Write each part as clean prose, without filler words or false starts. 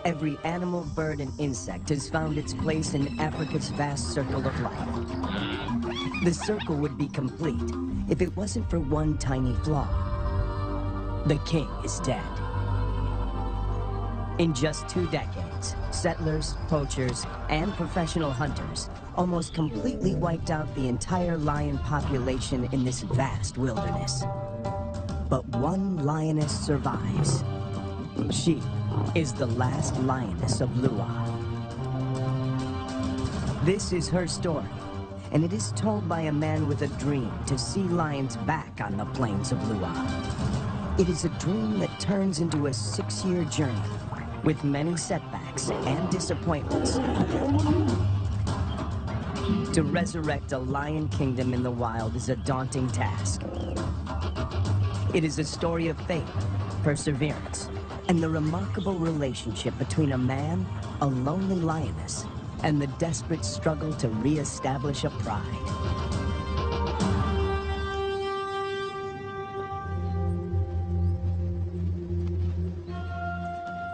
Every animal, bird, and insect has found its place in Africa's vast circle of life. The circle would be complete if it wasn't for one tiny flaw. The king is dead. In just 2 decades, settlers, poachers, and professional hunters almost completely wiped out the entire lion population in this vast wilderness. But one lioness survives. She is the last lioness of Lua. This is her story, and it is told by a man with a dream to see lions back on the plains of Lua. It is a dream that turns into a 6-year journey with many setbacks and disappointments to resurrect a lion kingdom in the wild is a daunting task. It is a story of faith, perseverance, and the remarkable relationship between a man, a lonely lioness, and the desperate struggle to re-establish a pride.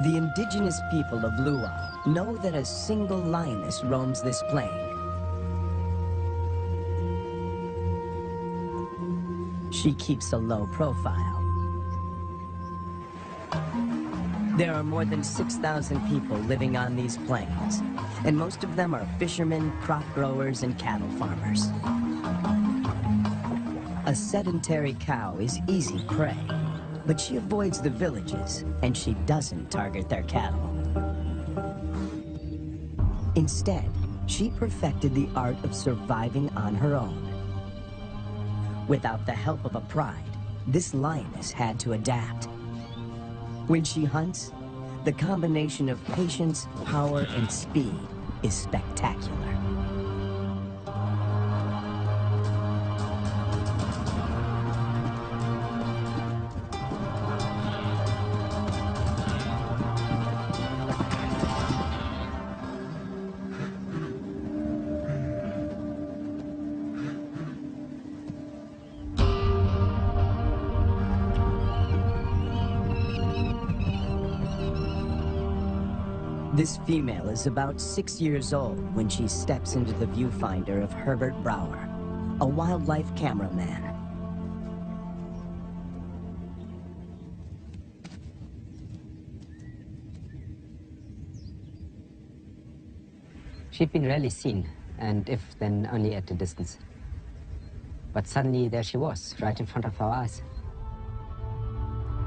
The indigenous people of Lua know that a single lioness roams this plain. She keeps a low profile. There are more than 6,000 people living on these plains, and most of them are fishermen, crop growers, and cattle farmers. A sedentary cow is easy prey, but she avoids the villages, and she doesn't target their cattle. Instead, she perfected the art of surviving on her own. Without the help of a pride, this lioness had to adapt. When she hunts, the combination of patience, power, and speed is spectacular. This female is about 6 years old when she steps into the viewfinder of Herbert Brouwer, a wildlife cameraman. She'd been rarely seen, and if then only at a distance. But suddenly there she was, right in front of our eyes.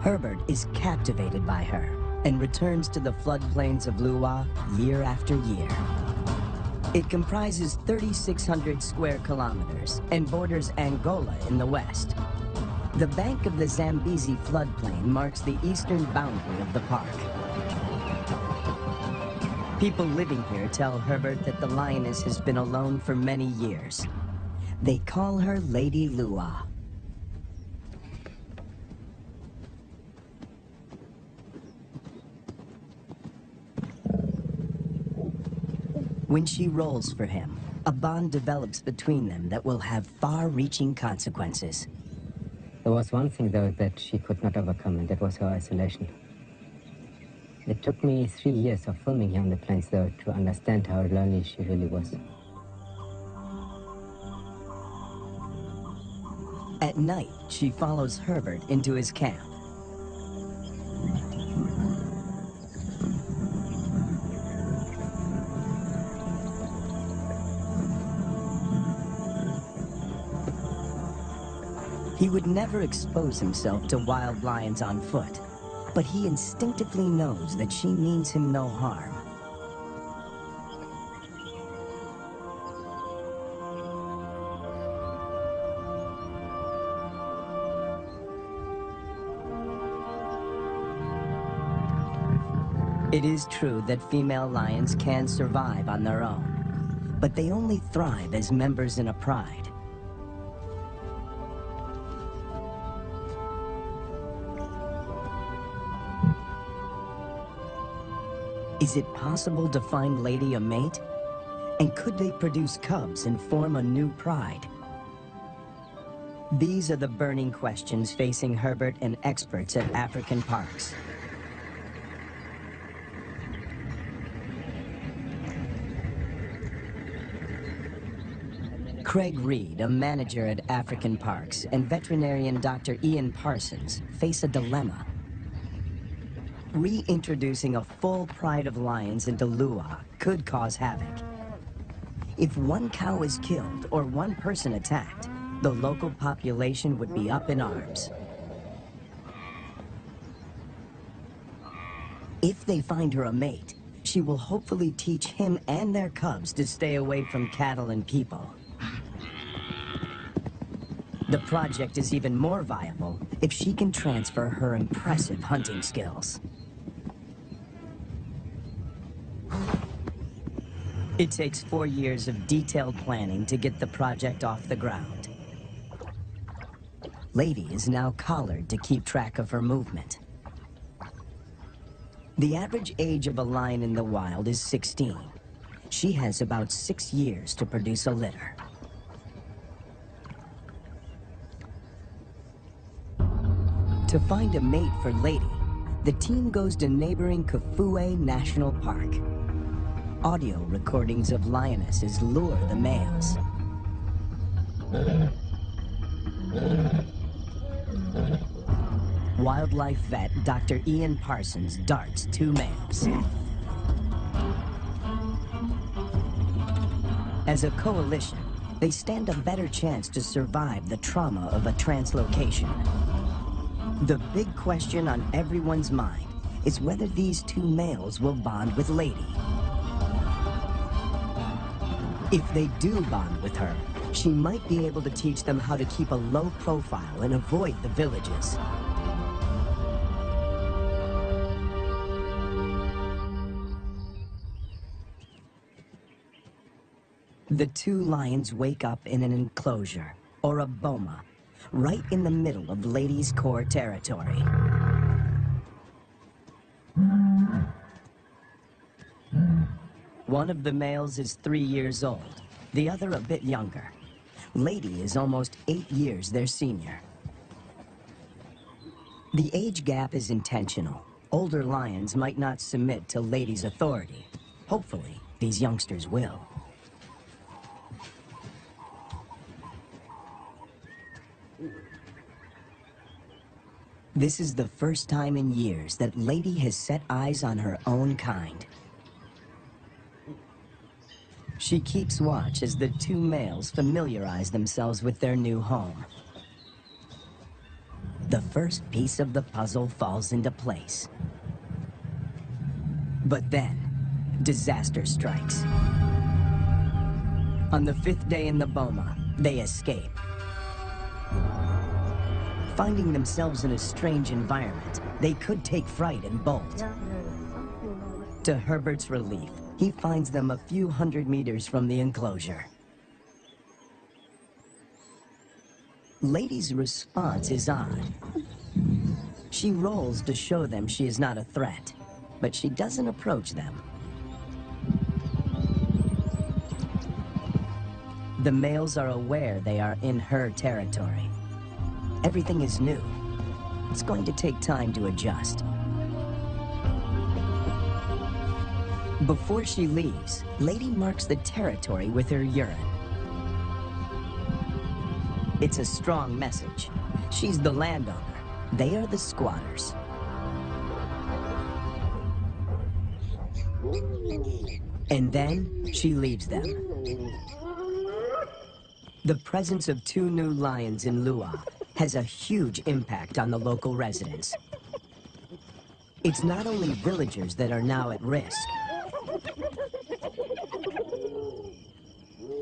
Herbert is captivated by her and returns to the floodplains of Lua year after year. It comprises 3,600 square kilometers and borders Angola in the west. The bank of the Zambezi floodplain marks the eastern boundary of the park. People living here tell Herbert that the lioness has been alone for many years. They call her Lady Lua. When she rolls for him, a bond develops between them that will have far-reaching consequences. There was one thing, though, that she could not overcome, and that was her isolation. It took me 3 years of filming here on the plains, though, to understand how lonely she really was. At night, she follows Herbert into his camp. He would never expose himself to wild lions on foot, but he instinctively knows that she means him no harm. It is true that female lions can survive on their own, but they only thrive as members in a pride. Is it possible to find Lady a mate? And could they produce cubs and form a new pride? These are the burning questions facing Herbert and experts at African parks. Craig Reed, a manager at African Parks, and veterinarian Dr. Ian Parsons face a dilemma. Reintroducing a full pride of lions into Lua could cause havoc. If one cow is killed or one person attacked, the local population would be up in arms. If they find her a mate, she will hopefully teach him and their cubs to stay away from cattle and people. The project is even more viable if she can transfer her impressive hunting skills. It takes 4 years of detailed planning to get the project off the ground. Lady is now collared to keep track of her movement. The average age of a lion in the wild is 16. She has about 6 years to produce a litter. To find a mate for Lady, the team goes to neighboring Kafue National Park. Audio recordings of lionesses lure the males. Wildlife vet Dr. Ian Parsons darts 2 males. As a coalition, they stand a better chance to survive the trauma of a translocation. The big question on everyone's mind is whether these 2 males will bond with Lady. If they do bond with her, she might be able to teach them how to keep a low profile and avoid the villages. The 2 lions wake up in an enclosure, or a boma, right in the middle of Lady's core territory. One of the males is 3 years old, the other a bit younger. Lady is almost 8 years their senior. The age gap is intentional. Older lions might not submit to Lady's authority. Hopefully, these youngsters will. This is the first time in years that Lady has set eyes on her own kind. She keeps watch as the 2 males familiarize themselves with their new home. The first piece of the puzzle falls into place. But then, disaster strikes. On the 5th day in the boma, they escape. Finding themselves in a strange environment, they could take fright and bolt. To Herbert's relief, he finds them a few hundred meters from the enclosure. Lady's response is odd. She rolls to show them she is not a threat, but she doesn't approach them. The males are aware they are in her territory. Everything is new. It's going to take time to adjust. Before she leaves, Lady marks the territory with her urine. It's a strong message. She's the landowner. They are the squatters. And then she leaves them. The presence of 2 new lions in Lua has a huge impact on the local residents. It's not only villagers that are now at risk.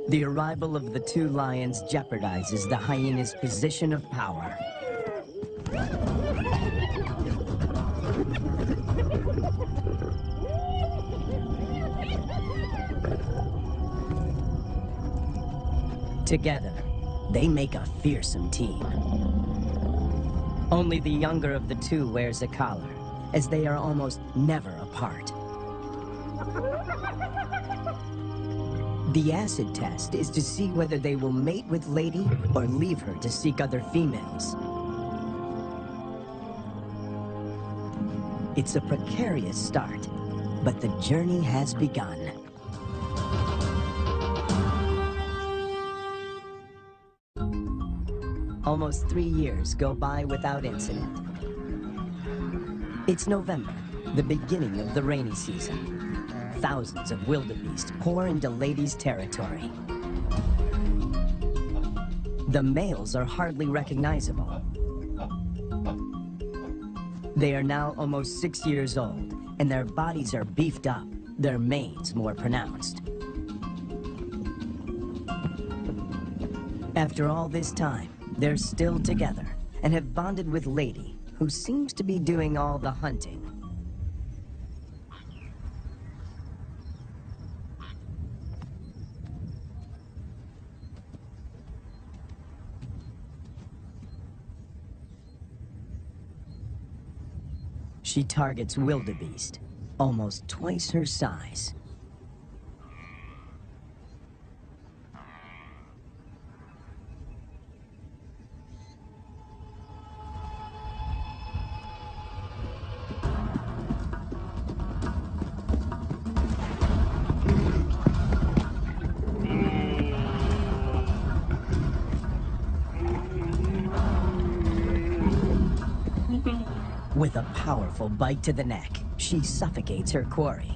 The arrival of the 2 lions jeopardizes the hyena's position of power. Together, they make a fearsome team. Only the younger of the 2 wears a collar, as they are almost never apart. The acid test is to see whether they will mate with Lady or leave her to seek other females. It's a precarious start, but the journey has begun. almost 3 years go by without incident. It's November, the beginning of the rainy season. Thousands of wildebeest pour into Lady's territory. The males are hardly recognizable. They are now almost 6 years old, and their bodies are beefed up, their manes more pronounced. After all this time, they're still together and have bonded with Lady, who seems to be doing all the hunting. She targets wildebeest, almost twice her size. With a powerful bite to the neck, she suffocates her quarry.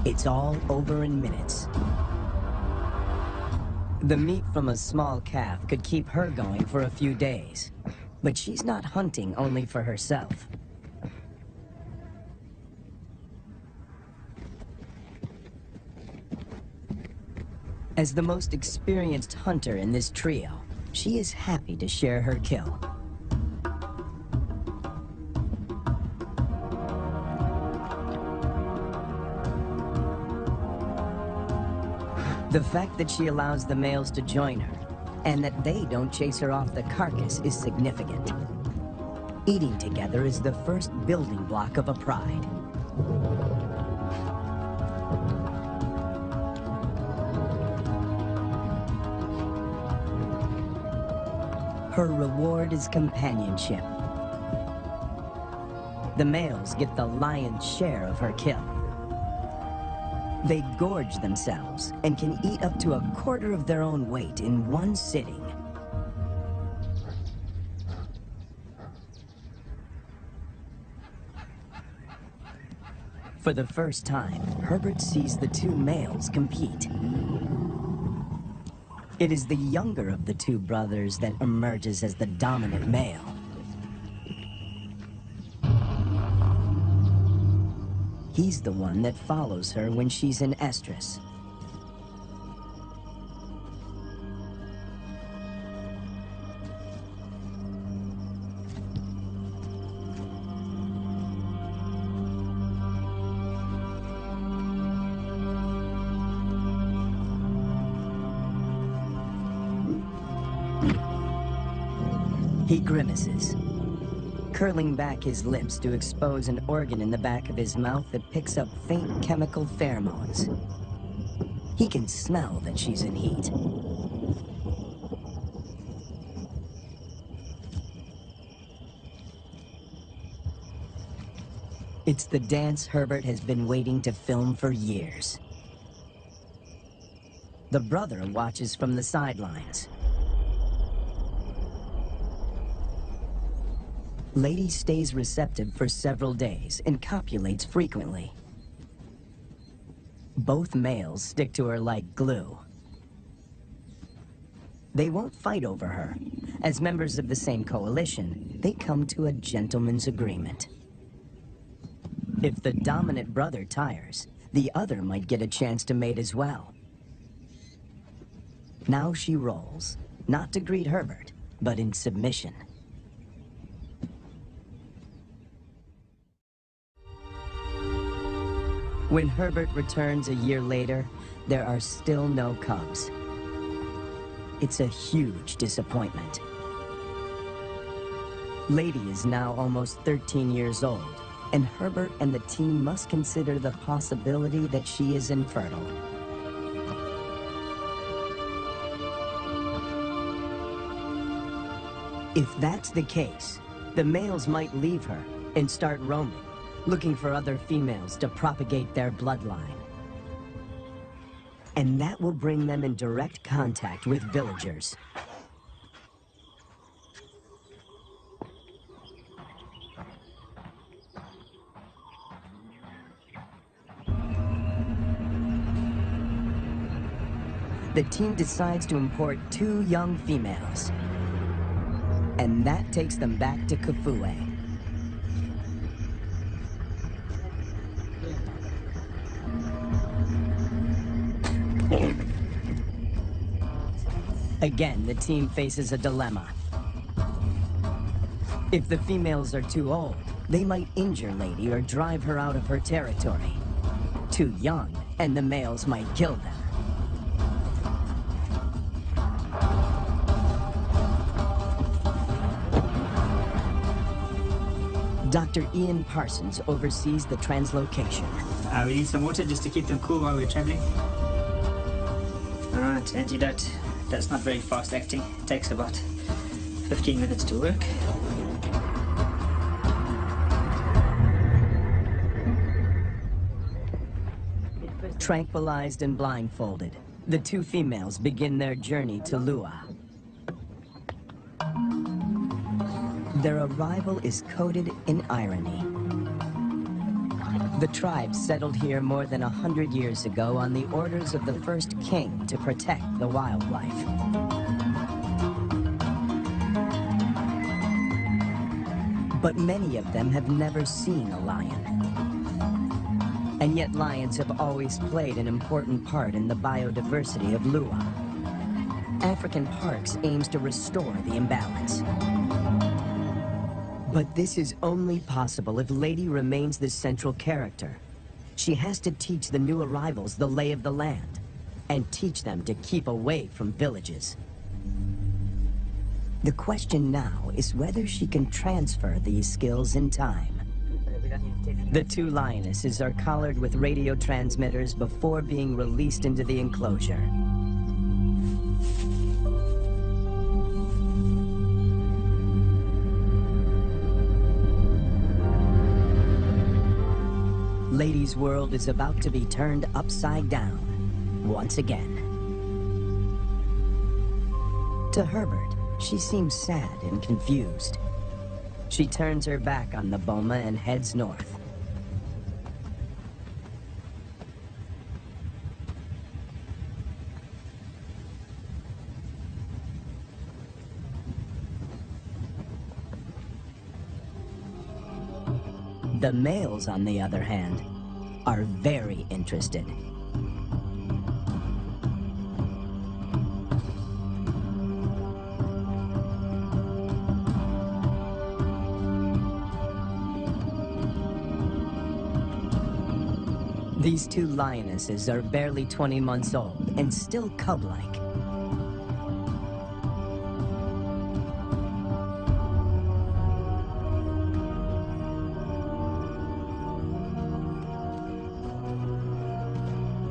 It's all over in minutes. The meat from a small calf could keep her going for a few days, but she's not hunting only for herself. As the most experienced hunter in this trio, she is happy to share her kill. The fact that she allows the males to join her, and that they don't chase her off the carcass, is significant. Eating together is the first building block of a pride. Her reward is companionship. The males get the lion's share of her kill. They gorge themselves and can eat up to 1/4 of their own weight in one sitting. For the first time, Herbert sees the two males compete. It is the younger of the two brothers that emerges as the dominant male. He's the one that follows her when she's in estrus. He grimaces, curling back his lips to expose an organ in the back of his mouth that picks up faint chemical pheromones. He can smell that she's in heat. It's the dance Herbert has been waiting to film for years. The brother watches from the sidelines. Lady stays receptive for several days and copulates frequently. Both males stick to her like glue. They won't fight over her. As members of the same coalition, they come to a gentleman's agreement. If the dominant brother tires, the other might get a chance to mate as well. Now she rolls, not to greet Herbert, but in submission. When Herbert returns a year later, there are still no cubs. It's a huge disappointment. Lady is now almost 13 years old, and Herbert and the team must consider the possibility that she is infertile. If that's the case, the males might leave her and start roaming, looking for other females to propagate their bloodline. And that will bring them in direct contact with villagers. the team decides to import 2 young females. And that takes them back to Kafue. Again, the team faces a dilemma. If the females are too old, they might injure Lady or drive her out of her territory. Too young, and the males might kill them. Dr. Ian Parsons oversees the translocation. We need some water just to keep them cool while we're traveling. Alright, antidote. That's not very fast acting. It takes about 15 minutes to work. Tranquilized and blindfolded, the 2 females begin their journey to Lua. Their arrival is coded in irony. The tribe settled here more than 100 years ago on the orders of the first king to protect the wildlife. But many of them have never seen a lion. And yet lions have always played an important part in the biodiversity of Lua. African Parks aims to restore the imbalance. But this is only possible if Lady remains the central character. She has to teach the new arrivals the lay of the land, and teach them to keep away from villages. The question now is whether she can transfer these skills in time. The 2 lionesses are collared with radio transmitters before being released into the enclosure. Lady's world is about to be turned upside down, once again. To Herbert, she seems sad and confused. She turns her back on the boma and heads north. The males, on the other hand, are very interested. These 2 lionesses are barely 20 months old and still cub-like.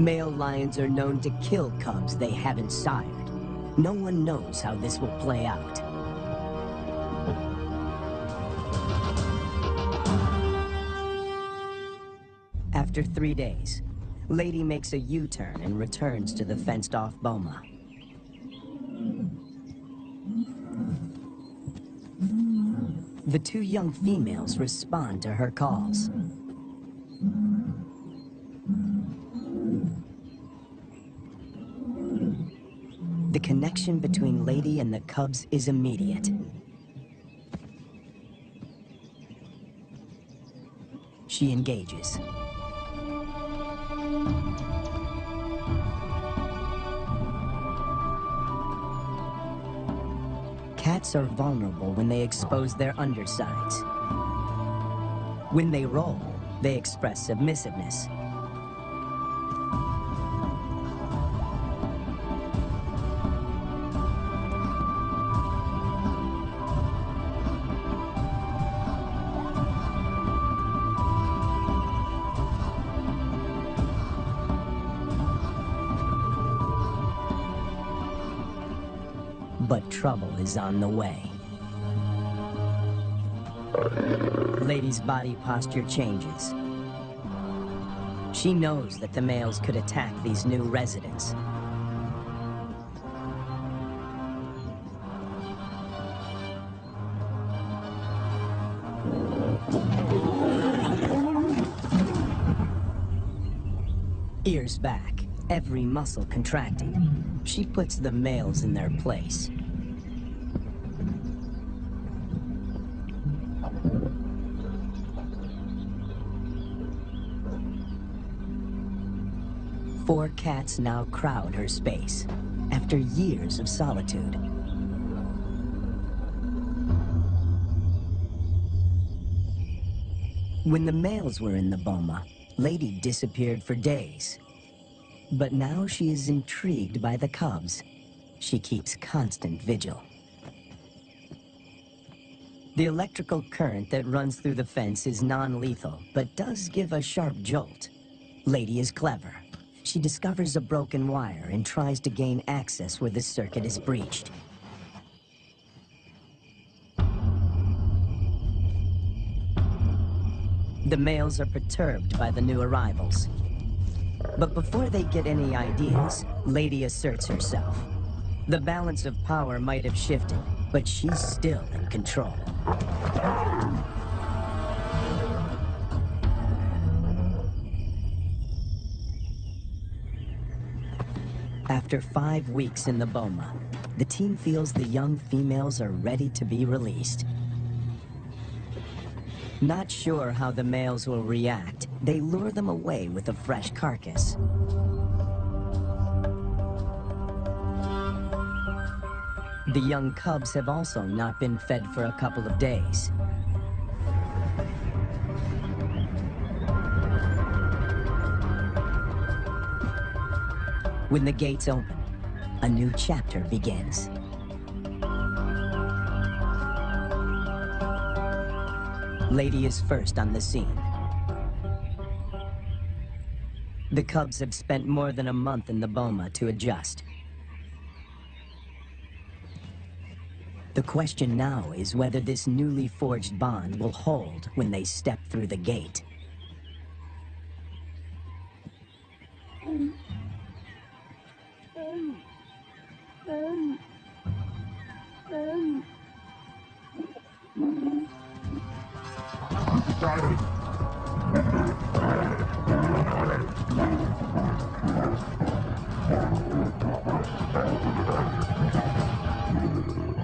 Male lions are known to kill cubs they haven't sired. No one knows how this will play out. After 3 days, Lady makes a U-turn and returns to the fenced-off boma. The 2 young females respond to her calls. The connection between Lady and the cubs is immediate. She engages. Cats are vulnerable when they expose their undersides. When they roll, they express submissiveness. But trouble is on the way. Lady's body posture changes. She knows that the males could attack these new residents. Ears back, every muscle contracting. She puts the males in their place. Four cats now crowd her space, after years of solitude. When the males were in the boma, Lady disappeared for days. But now she is intrigued by the cubs. She keeps constant vigil. The electrical current that runs through the fence is non-lethal, but does give a sharp jolt. Lady is clever. She discovers a broken wire and tries to gain access where the circuit is breached. The males are perturbed by the new arrivals. But before they get any ideas, Lady asserts herself. The balance of power might have shifted, but she's still in control. After 5 weeks in the boma, the team feels the young females are ready to be released. Not sure how the males will react, they lure them away with a fresh carcass. The young cubs have also not been fed for a couple of days. When the gates open, a new chapter begins. Lady is first on the scene. The cubs have spent more than a month in the boma to adjust. The question now is whether this newly forged bond will hold when they step through the gate.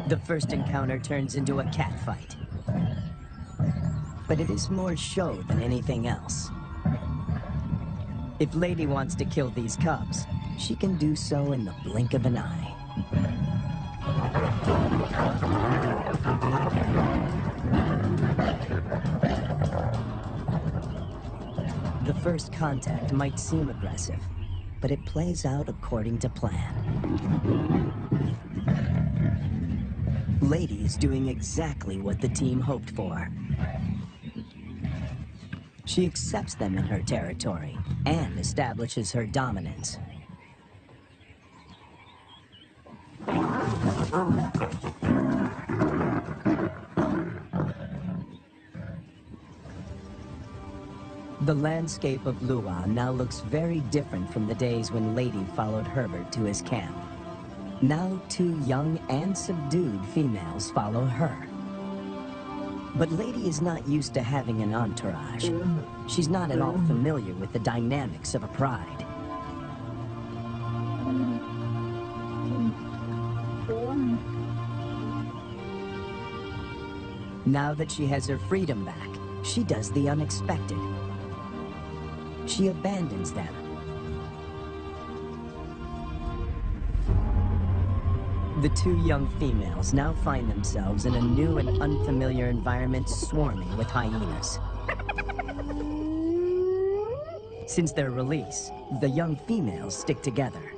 The first encounter turns into a catfight. But it is more show than anything else. If Lady wants to kill these cubs, she can do so in the blink of an eye. The first contact might seem aggressive, but it plays out according to plan. Lady is doing exactly what the team hoped for. She accepts them in her territory and establishes her dominance. The landscape of Lua now looks very different from the days when Lady followed Herbert to his camp. Now 2 young and subdued females follow her. But Lady is not used to having an entourage. She's not at all familiar with the dynamics of a pride. Now that she has her freedom back, she does the unexpected. She abandons them. The 2 young females now find themselves in a new and unfamiliar environment swarming with hyenas. Since their release, the young females stick together.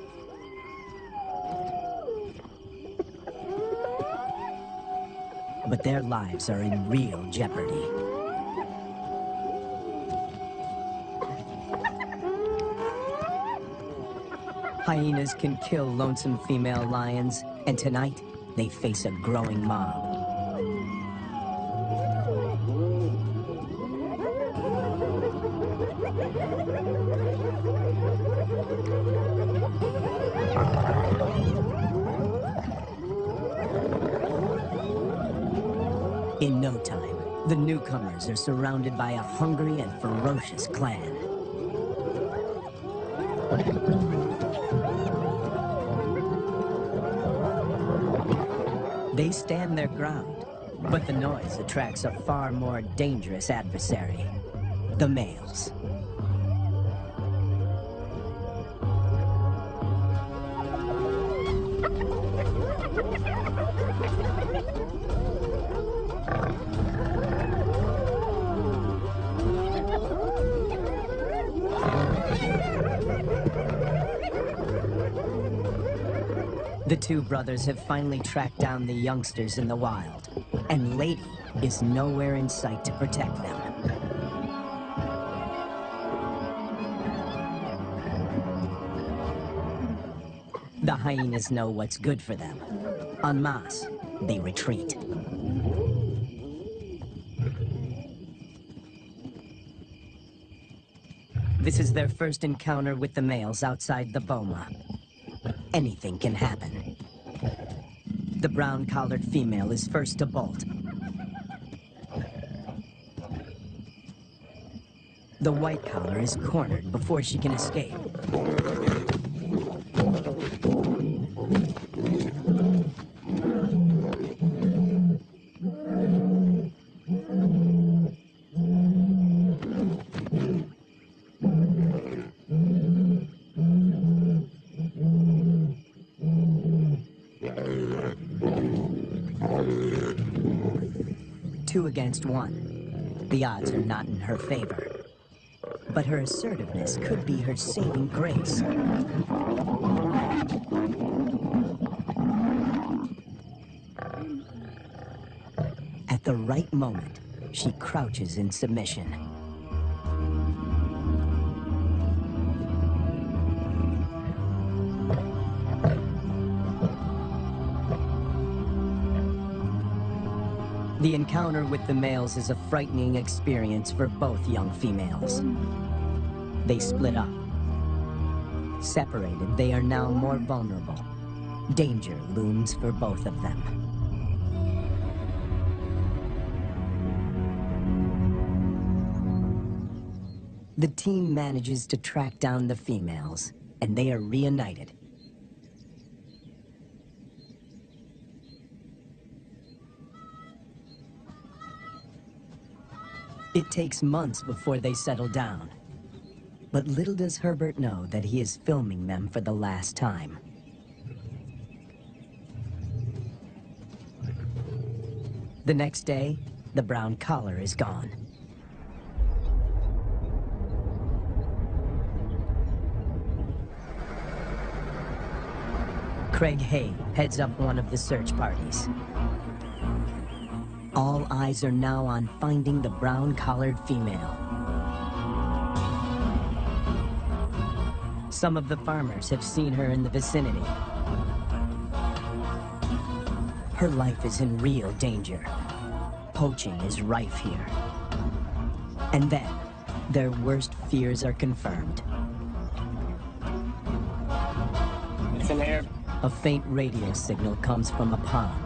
But their lives are in real jeopardy. Hyenas can kill lonesome female lions, and tonight, they face a growing mob. In no time, the newcomers are surrounded by a hungry and ferocious clan. They stand their ground, but the noise attracts a far more dangerous adversary, the males. The two brothers have finally tracked down the youngsters in the wild, and Lady is nowhere in sight to protect them. The hyenas know what's good for them. En masse, they retreat. This is their first encounter with the males outside the boma. Anything can happen. The brown-collared female is first to bolt. The white collar is cornered before she can escape. Two against one. The odds are not in her favor. But her assertiveness could be her saving grace. At the right moment, she crouches in submission. The encounter with the males is a frightening experience for both young females. They split up. Separated, they are now more vulnerable. Danger looms for both of them. The team manages to track down the females, and they are reunited. It takes months before they settle down. But little does Herbert know that he is filming them for the last time. The next day, the brown collar is gone. Craig Hay heads up one of the search parties. All eyes are now on finding the brown-collared female. Some of the farmers have seen her in the vicinity. Her life is in real danger. Poaching is rife here. And then, their worst fears are confirmed. It's an air. A faint radio signal comes from a pond.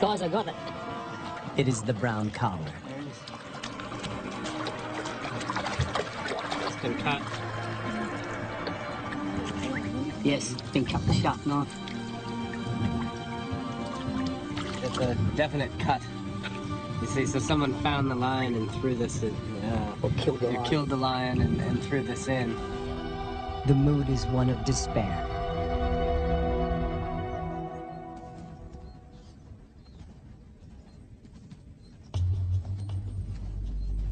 Guys, I got it. It is the brown collar. It's been cut. Yes, it's been cut with a sharp knife. It's a definite cut. You see, so someone found the lion and threw this in. Or killed the lion. Killed the lion and threw this in. The mood is one of despair.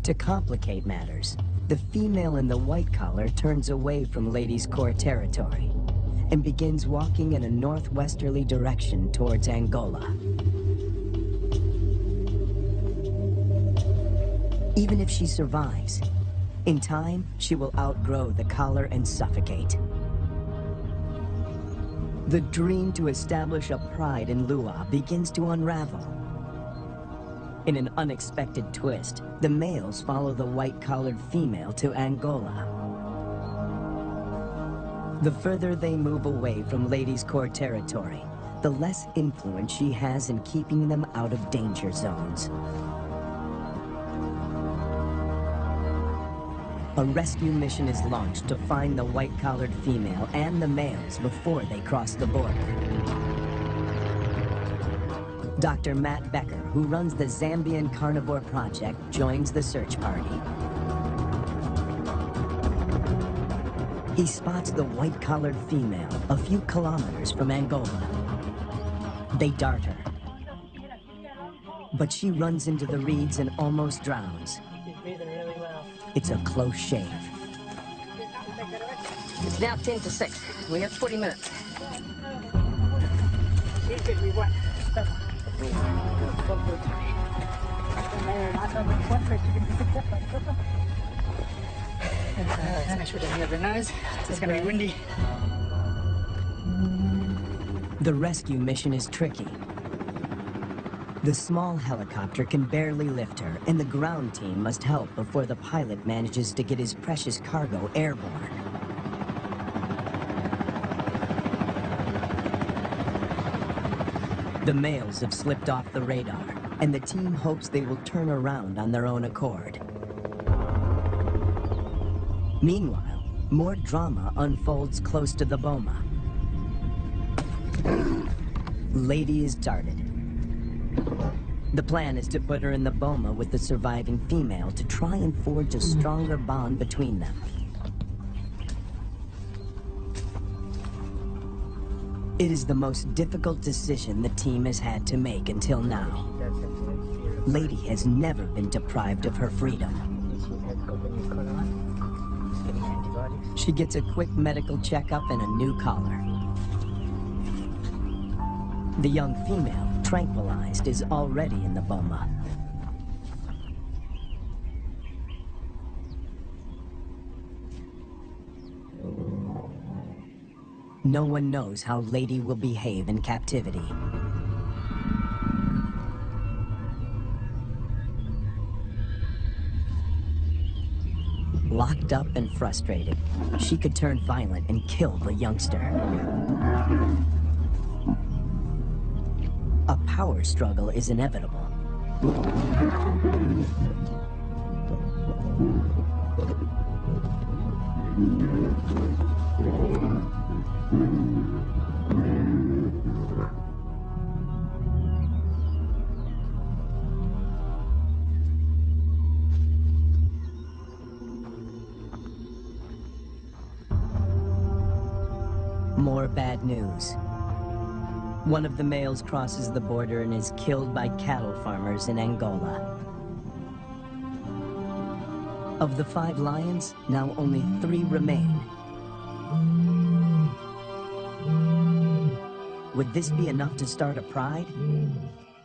To complicate matters, the female in the white collar turns away from Lady's core territory and begins walking in a northwesterly direction towards Angola. Even if she survives, in time, she will outgrow the collar and suffocate. The dream to establish a pride in Lua begins to unravel. In an unexpected twist, the males follow the white-collared female to Angola. The further they move away from Lady's core territory, the less influence she has in keeping them out of danger zones. A rescue mission is launched to find the white-collared female and the males before they cross the border. Dr. Matt Becker, who runs the Zambian Carnivore Project, joins the search party. He spots the white-collared female a few kilometers from Angola. They dart her, but she runs into the reeds and almost drowns. She's breathing really well. It's a close shave. It's now 10 to 6. We have 40 minutes. She's going to be wet. Make sure it doesn't have her nose. It's going to be windy. The rescue mission is tricky. The small helicopter can barely lift her, and the ground team must help before the pilot manages to get his precious cargo airborne. The males have slipped off the radar, and the team hopes they will turn around on their own accord. Meanwhile, more drama unfolds close to the boma. Lady is darted. The plan is to put her in the boma with the surviving female to try and forge a stronger bond between them. It is the most difficult decision the team has had to make until now. Lady has never been deprived of her freedom. She gets a quick medical checkup and a new collar. The young female, tranquilized, is already in the boma. No one knows how Lady will behave in captivity. Locked up and frustrated, she could turn violent and kill the youngster. A power struggle is inevitable. More bad news. One of the males crosses the border and is killed by cattle farmers in Angola. Of the 5 lions, now only 3 remain. Would this be enough to start a pride?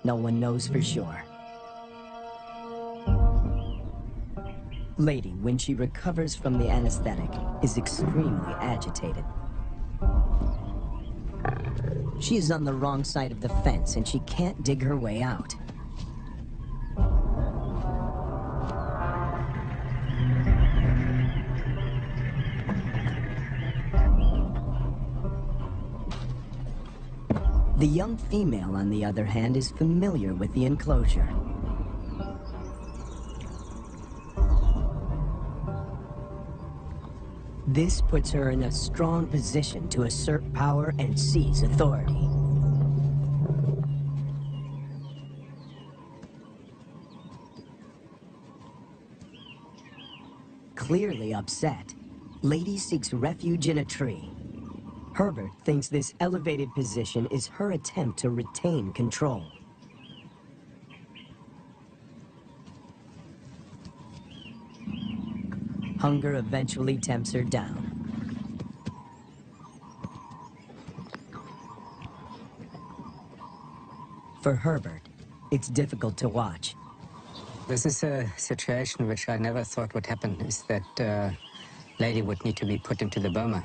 No one knows for sure. Lady, when she recovers from the anesthetic, is extremely agitated. She is on the wrong side of the fence and she can't dig her way out. The young female, on the other hand, is familiar with the enclosure. This puts her in a strong position to assert power and seize authority. Clearly upset, Lady seeks refuge in a tree. Herbert thinks this elevated position is her attempt to retain control. Hunger eventually tempts her down. For Herbert, it's difficult to watch. This is a situation which I never thought would happen, is that Lady would need to be put into the boma.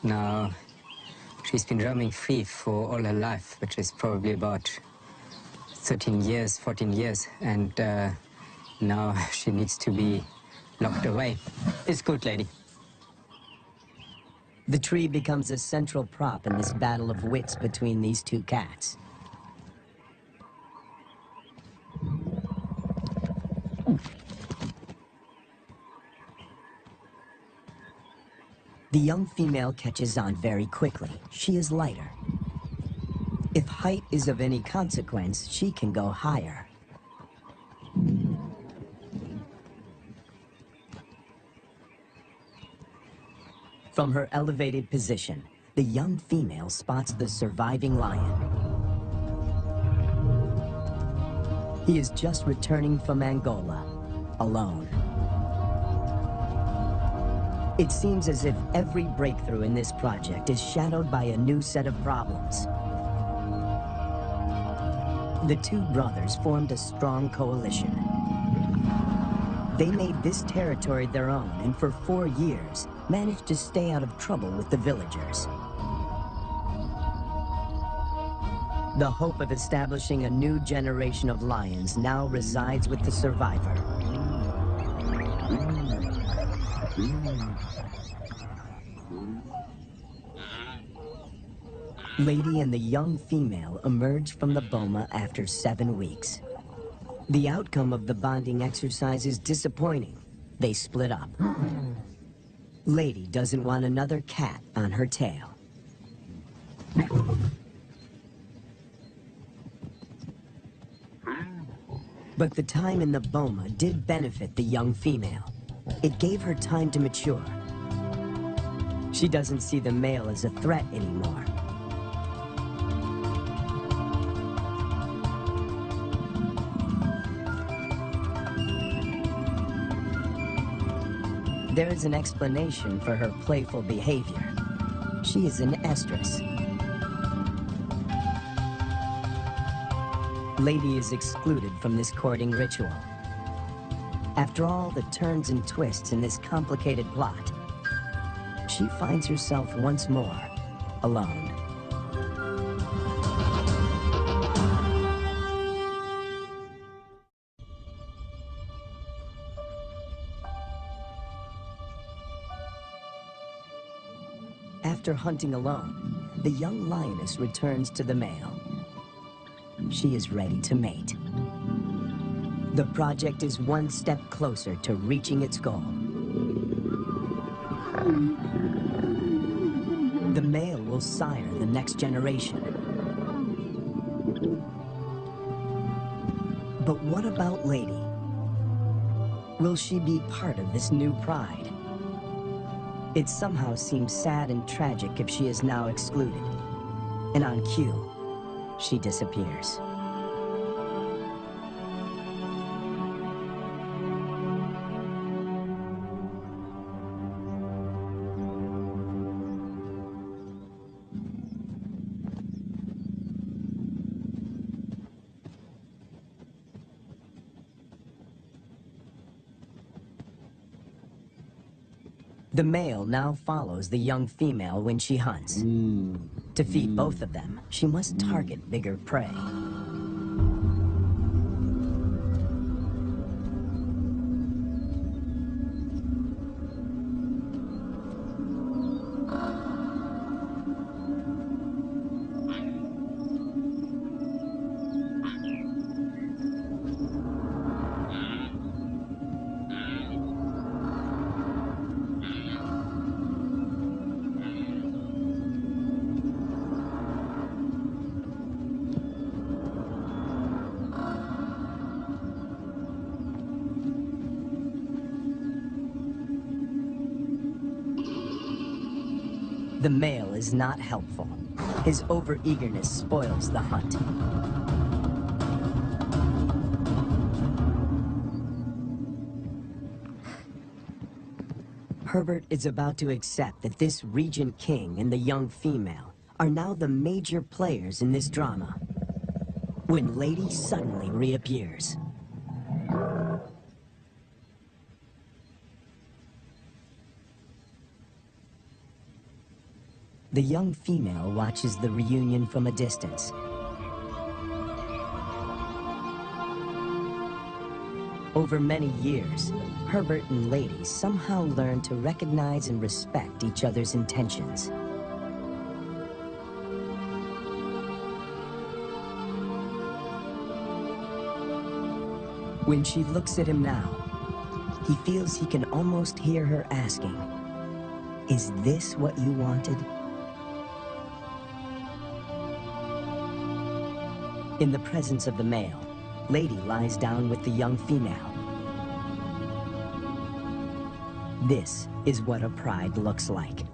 Now, she's been roaming free for all her life, which is probably about 13 years, 14 years, and now she needs to be locked away. It's good, Lady. The tree becomes a central prop in this battle of wits between these two cats. The young female catches on very quickly. She is lighter. If height is of any consequence, she can go higher. From her elevated position, the young female spots the surviving lion. He is just returning from Angola, alone. It seems as if every breakthrough in this project is shadowed by a new set of problems. The two brothers formed a strong coalition. They made this territory their own and for 4 years managed to stay out of trouble with the villagers. The hope of establishing a new generation of lions now resides with the survivor. Lady and the young female emerge from the boma after 7 weeks. The outcome of the bonding exercise is disappointing. They split up. Lady doesn't want another cat on her tail. But the time in the boma did benefit the young female. It gave her time to mature. She doesn't see the male as a threat anymore. There is an explanation for her playful behavior. She is an estrus. Lady is excluded from this courting ritual. After all the turns and twists in this complicated plot, she finds herself once more alone. After hunting alone, the young lioness returns to the male. She is ready to mate. The project is one step closer to reaching its goal. The male will sire the next generation. But what about Lady? Will she be part of this new pride? It somehow seems sad and tragic if she is now excluded. And on cue, she disappears. The male now follows the young female when she hunts. To feed both of them, she must target bigger prey. The male is not helpful. His overeagerness spoils the hunt. Herbert is about to accept that this Regent King and the young female are now the major players in this drama, when Lady suddenly reappears. The young female watches the reunion from a distance. Over many years, Herbert and Lady somehow learned to recognize and respect each other's intentions. When she looks at him now, he feels he can almost hear her asking, "Is this what you wanted?" In the presence of the male, Lady lies down with the young female. This is what a pride looks like.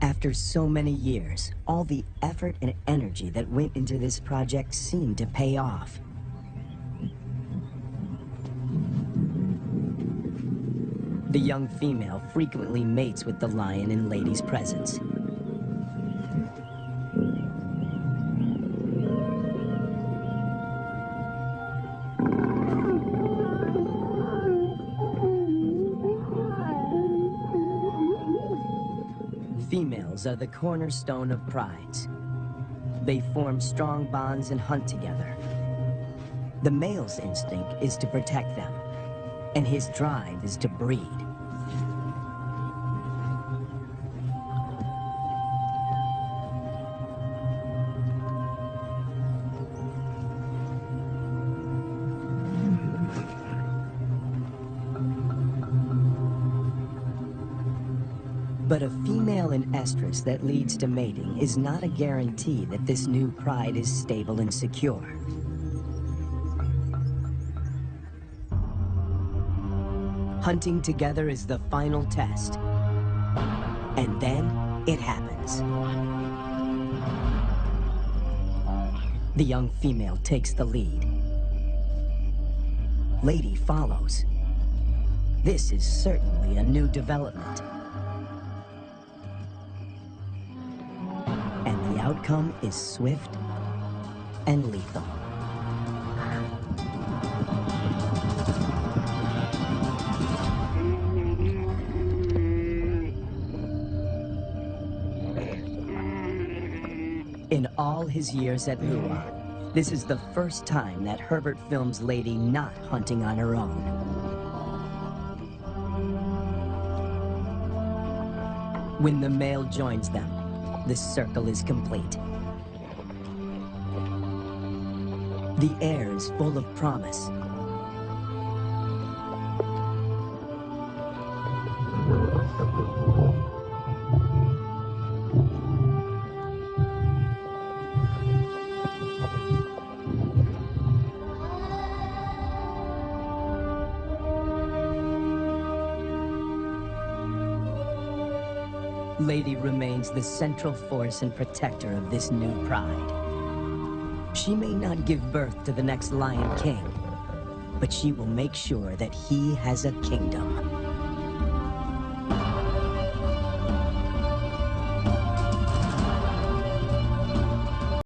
After so many years, all the effort and energy that went into this project seemed to pay off. The young female frequently mates with the lion in Lady's presence. Females are the cornerstone of prides. They form strong bonds and hunt together. The male's instinct is to protect them, and his drive is to breed. But a female in estrus that leads to mating is not a guarantee that this new pride is stable and secure. Hunting together is the final test. And then it happens. The young female takes the lead. Lady follows. This is certainly a new development. And the outcome is swift and lethal. In all his years at Lua, this is the first time that Herbert films Lady not hunting on her own. When the male joins them, the circle is complete. The air is full of promise. Lady remains the central force and protector of this new pride. She may not give birth to the next Lion King, but she will make sure that he has a kingdom.